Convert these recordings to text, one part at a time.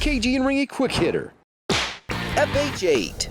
KG and Ringy Quick Hitter. FH8.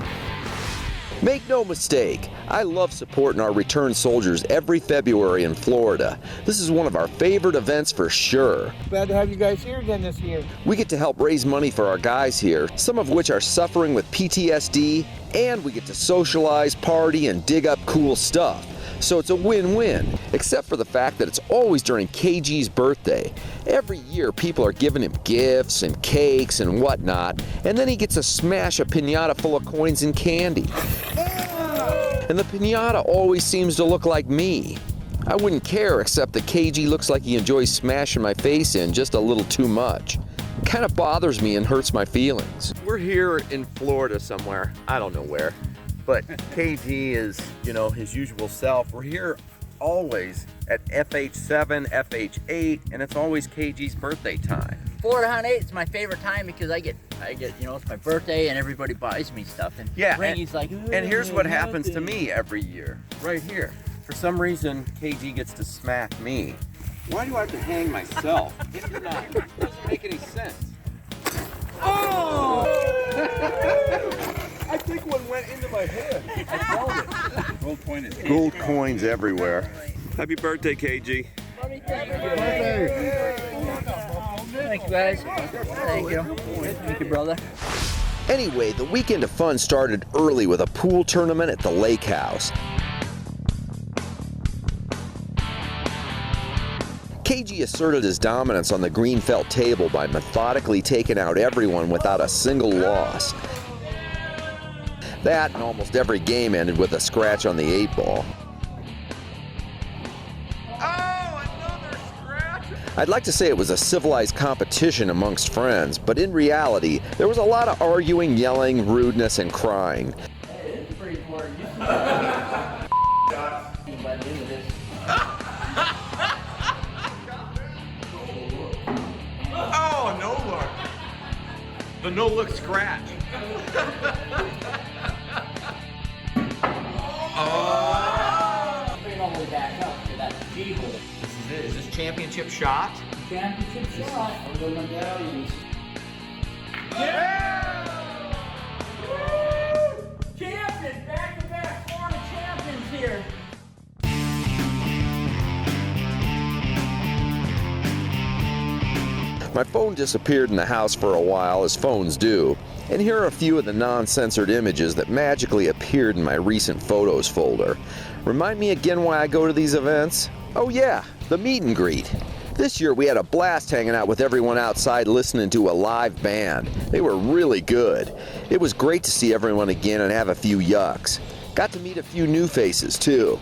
Make no mistake, I love supporting our returned soldiers every February in Florida. This is one of our favorite events for sure. Glad to have you guys here again this year. We get to help raise money for our guys here, some of which are suffering with PTSD, and we get to socialize, party, and dig up cool stuff. So it's a win-win, except for the fact that it's always during KG's birthday. Every year people are giving him gifts and cakes and whatnot, and then he gets to smash a piñata full of coins and candy. And the piñata always seems to look like me. I wouldn't care, except that KG looks like he enjoys smashing my face in just a little too much. Kind of bothers me and hurts my feelings. We're here in Florida somewhere, I don't know where. But KG is, you know, his usual self. We're here always at FH7, FH8, and it's always KG's birthday time. Florida Hunt 8 is my favorite time because I get, you know, it's my birthday and everybody buys me stuff. And yeah, Ringy's like, and here's what happens to me every year, right here. For some reason, KG gets to smack me. Why do I have to hang myself? It doesn't make any sense. Oh! I think one went into my head. I felt it. Gold coin is gold coins everywhere. Happy birthday, KG. Thank you, guys. Thank you. Thank you, brother. Anyway, the weekend of fun started early with a pool tournament at the lake house. KG asserted his dominance on the green felt table by methodically taking out everyone without a single loss. That and almost every game ended with a scratch on the 8-ball. Oh, another scratch! I'd like to say it was a civilized competition amongst friends, but in reality, there was a lot of arguing, yelling, rudeness, and crying. It's pretty important. Oh, no look. The no look scratch. Oh! Bring it all the way back up to that G hole. This is it. Is this championship shot? Championship shot. I'm going to medallions. Yeah! Woo! Champion! Back-to-back Florida champions here. My phone disappeared in the house for a while, as phones do, and here are a few of the non-censored images that magically appeared in my recent photos folder. Remind me again why I go to these events? Oh yeah, the meet and greet. This year we had a blast hanging out with everyone outside listening to a live band. They were really good. It was great to see everyone again and have a few yucks. Got to meet a few new faces too.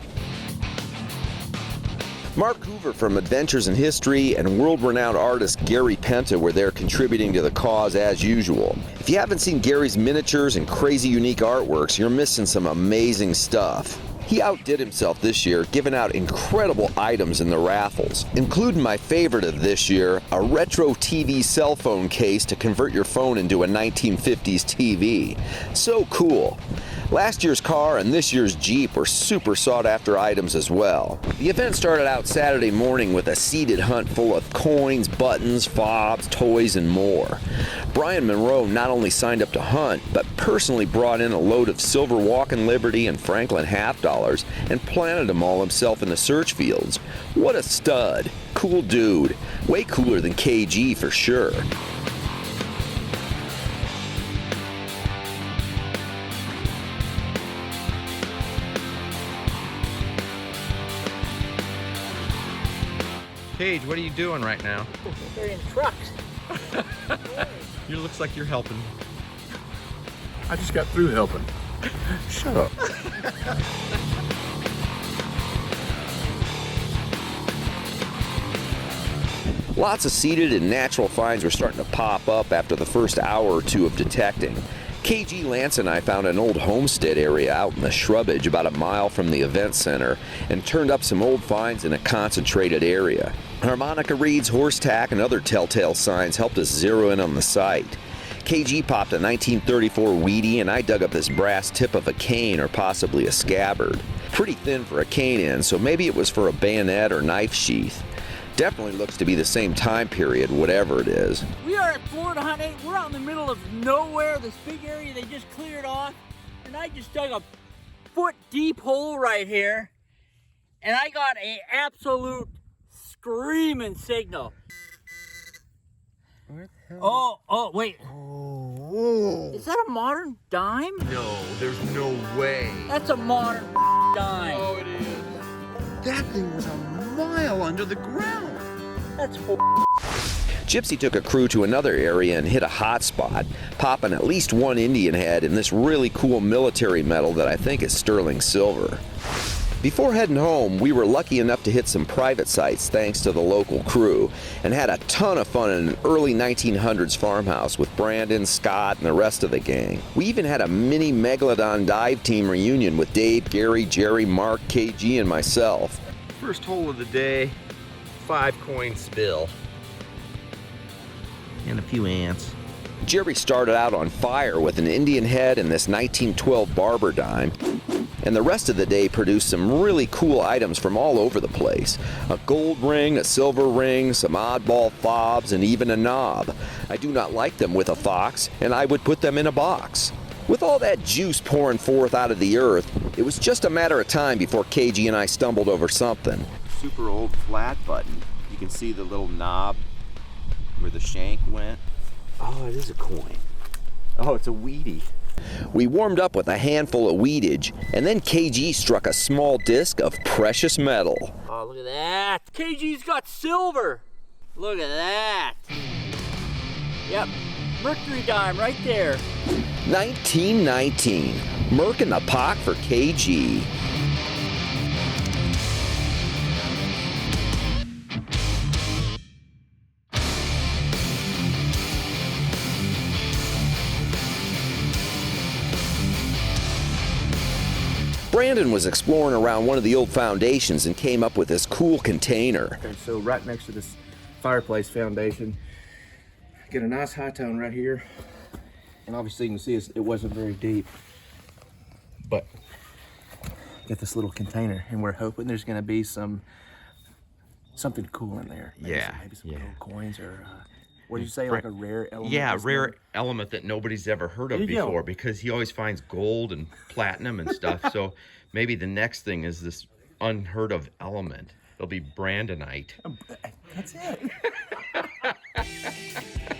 Mark Hoover from Adventures in History and world-renowned artist Gary Penta were there contributing to the cause as usual. If you haven't seen Gary's miniatures and crazy unique artworks, you're missing some amazing stuff. He outdid himself this year, giving out incredible items in the raffles, including my favorite of this year, a retro TV cell phone case to convert your phone into a 1950s TV. So cool. Last year's car and this year's Jeep were super sought-after items as well. The event started out Saturday morning with a seated hunt full of coins, buttons, fobs, toys, and more. Brian Monroe not only signed up to hunt, but personally brought in a load of silver Walkin' Liberty and Franklin half dollars and planted them all himself in the search fields. What a stud. Cool dude. Way cooler than KG for sure. Paige, what are you doing right now? They're in trucks. You looks like you're helping. I just got through helping. Shut up. Lots of seeded and natural finds were starting to pop up after the first hour or two of detecting. KG Lance and I found an old homestead area out in the shrubbage about a mile from the event center and turned up some old finds in a concentrated area. Harmonica reeds, horse tack, and other telltale signs helped us zero in on the site. KG popped a 1934 Wheatie and I dug up this brass tip of a cane or possibly a scabbard. Pretty thin for a cane end, so maybe it was for a bayonet or knife sheath. Definitely looks to be the same time period, whatever it is. We are at Florida hunting. We're out in the middle of nowhere, this big area they just cleared off. And I just dug a foot-deep hole right here. And I got an absolute screaming signal. Where the hell? Oh, wait. Oh. Is that a modern dime? No, there's no way. That's a modern dime. Oh, it is. That thing was a mile under the ground. That's Gypsy took a crew to another area and hit a hot spot, popping at least one Indian head in this really cool military metal that I think is sterling silver. Before heading home, we were lucky enough to hit some private sites thanks to the local crew, and had a ton of fun in an early 1900s farmhouse with Brandon, Scott, and the rest of the gang. We even had a mini Megalodon dive team reunion with Dave, Gary, Jerry, Mark, KG, and myself. First hole of the day, 5-coin spill. And a few ants. Jerry started out on fire with an Indian head and this 1912 barber dime, and the rest of the day produced some really cool items from all over the place. A gold ring, a silver ring, some oddball fobs, and even a knob. I do not like them with a fox, and I would put them in a box. With all that juice pouring forth out of the earth, it was just a matter of time before KG and I stumbled over something. Super old flat button. You can see the little knob where the shank went. Oh, it is a coin. Oh, it's a weedy. We warmed up with a handful of weedage, and then KG struck a small disc of precious metal. Oh, look at that. KG's got silver. Look at that. Yep, mercury dime right there. 1919, Merc in the pot for KG. Brandon was exploring around one of the old foundations and came up with this cool container. Okay, so right next to this fireplace foundation, get a nice high tone right here. And obviously you can see it wasn't very deep, but get this little container, and we're hoping there's gonna be something cool in there. Maybe some gold coins, or what did you say, like a rare element? Yeah, rare element that nobody's ever heard of There you go. before, because he always finds gold and platinum and stuff. So maybe the next thing is this unheard of element. It'll be Brandonite. That's it.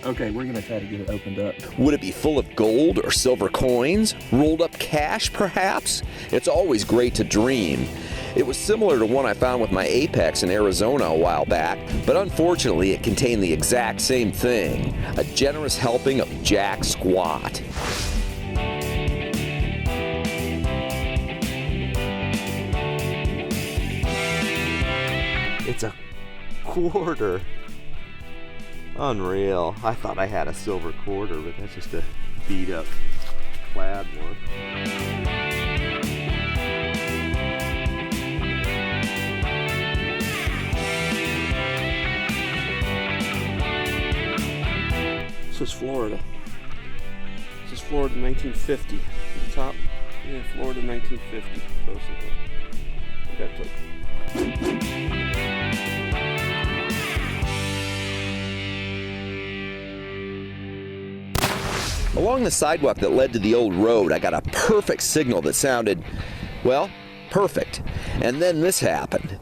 Okay, we're gonna try to get it opened up. Would it be full of gold or silver coins? Rolled up cash, perhaps? It's always great to dream. It was similar to one I found with my Apex in Arizona a while back, but unfortunately it contained the exact same thing. A generous helping of Jack Squat. It's a quarter. Unreal. I thought I had a silver quarter, but that's just a beat up plaid one. This is Florida. This is Florida 1950. The top, yeah, Florida 1950. I got to. Along the sidewalk that led to the old road, I got a perfect signal that sounded, well, perfect. And then this happened.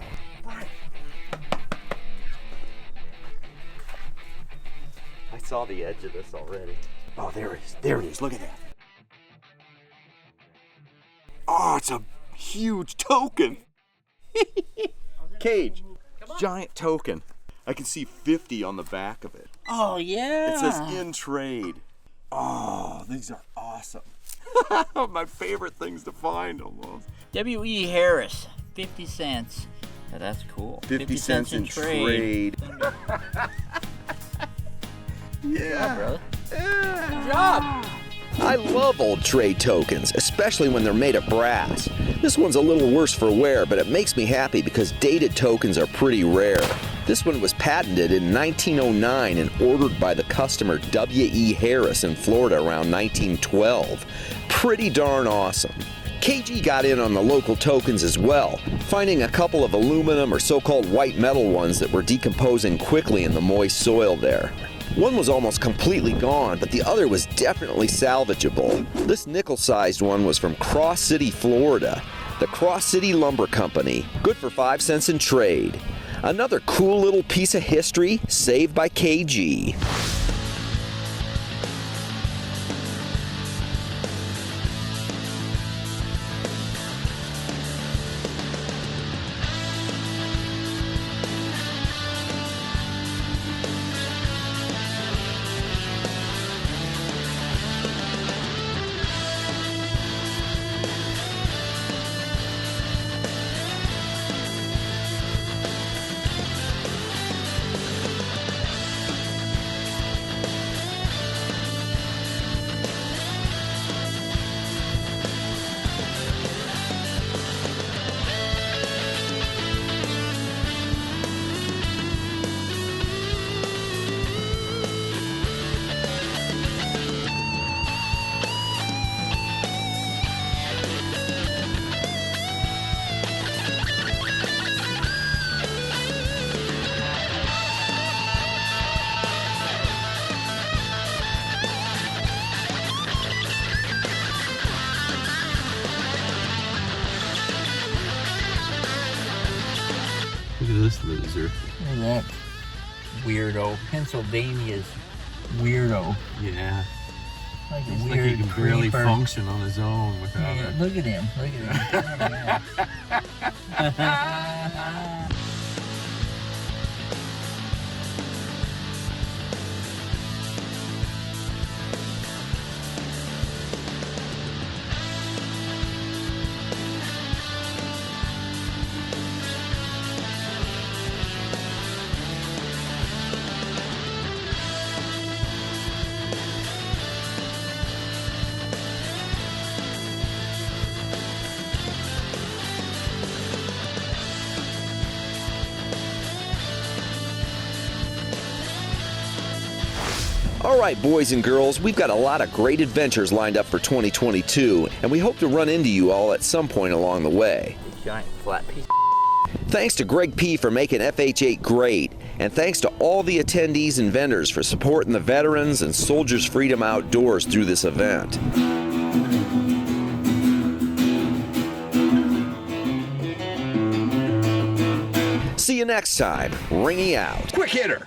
I saw the edge of this already. Oh, there it is. There it is. Look at that. Oh, it's a huge token. Cage. Giant token. I can see 50 on the back of it. Oh, yeah. It says in trade. Oh, these are awesome. My favorite things to find almost. W.E. Harris, 50 cents. Yeah, that's cool. 50 cents in trade. Yeah, brother. Good job. I love old trade tokens, especially when they're made of brass. This one's a little worse for wear, but it makes me happy because dated tokens are pretty rare. This one was patented in 1909 and ordered by the customer W.E. Harris in Florida around 1912. Pretty darn awesome. KG got in on the local tokens as well, finding a couple of aluminum or so-called white metal ones that were decomposing quickly in the moist soil there. One was almost completely gone, but the other was definitely salvageable. This nickel-sized one was from Cross City, Florida, the Cross City Lumber Company, good for 5 cents in trade. Another cool little piece of history saved by KG. Look at this loser. Look at that weirdo. Pennsylvania's weirdo. Yeah. Like a It's like weird he can barely creeper. function on his own without Yeah, it. look at him. Look at him. All right, boys and girls, we've got a lot of great adventures lined up for 2022, and we hope to run into you all at some point along the way. Giant flat piece. Thanks to Greg P. for making FH8 great, and thanks to all the attendees and vendors for supporting the veterans and Soldiers Freedom Outdoors through this event. See you next time. Ringy out. Quick hitter!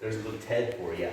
There's a little Ted for you.